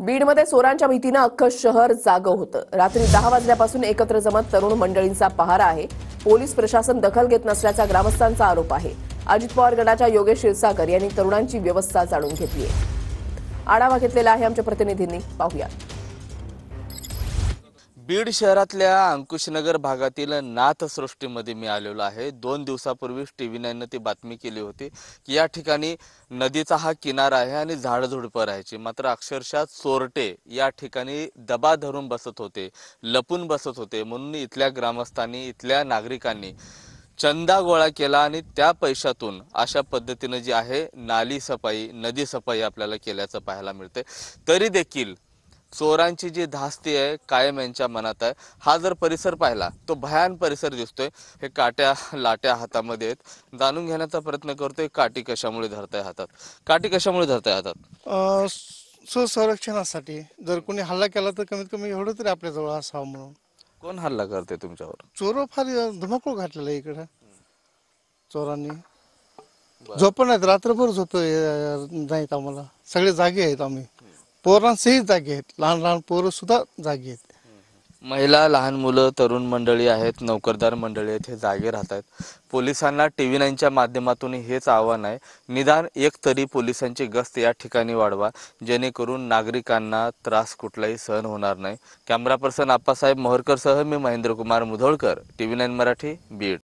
बीडमध्ये चोरांच्या भीतीनं अख्खं शहर जागं होतं। रात्री 10 वाजल्यापासून एकत्र जमत तरुण मंडळींचा पहारा आहे। पोलीस प्रशासन दखल घेत नसल्याचा ग्रामस्थांचा आरोप आहे। अजित पवार गटाच्या योगेश क्षीरसागर यांनी तरुणांची व्यवस्था जाणून घेतली आहे। आढावा घेतलेला आहे आमच्या प्रतिनिधींनी, पाहूया। बीड शहरातल्या अंकुशनगर भागातील नाथसृष्टीमध्ये मी आलेलो आहे। 2 दिवसापूर्वी TV9 ने ती बातमी केली होती की या ठिकाणी नदीचा हा किनारा आहे आणि झाडझुडपं राहायची, मात्र अक्षरशः चोरटे या ठिकाणी दबा धरून बसत होते, लपून बसत होते। म्हणून इथल्या ग्रामस्थांनी, इथल्या नागरिकांनी चंदा गोळा केला आणि त्या पैशातून अशा पद्धतीने जी आहे नाली सफाई, नदी सफाई आपल्याला केल्याचं पाहायला मिळते। तरी देखील चोरांची जी धास्ती आहे कायम यांच्या मनात आहे। हा जर परिसर पाहिला तो भयान परिसर दिसतोय। हे काट्या लाट्या हातामध्ये आहेत। जाणून घेण्याचा प्रयत्न करतोय, काठी कशामुळे धरताय हातात, काठी कशामुळे धरताय हातात? स्वसंरक्षणासाठी जर कोणी हल्ला केला तर कमीत कमी एवढं तरी आपल्या जवळ असावं म्हणून। कोण हल्ला करते तुमच्यावर? चोर फार धुमाकूळ घातलेला आहे इकडं चोरांनी। झोप नाहीत, रात्रभर झोप नाहीत आम्हाला। सगळे जागे आहेत आम्ही, पोरांसहित जागे आहेत, लहान लहान पोरं सुद्धा जागे आहेत। महिला, लहान मुलं, तरुण मंडळी आहेत, नोकरदार मंडळी आहेत, हे जागे राहत आहेत। पोलिसांना TV9च्या माध्यमातून हेच आव्हान आहे, निदान एक तरी पोलिसांची गस्त या ठिकाणी वाढवा, जेणेकरून नागरिकांना त्रास कुठलाही सहन होणार नाही। कॅमेरा पर्सन आप्पासाहेब मोहरकर सह मी महेंद्र कुमार मुधोळकर, TV9 मराठी, बीड।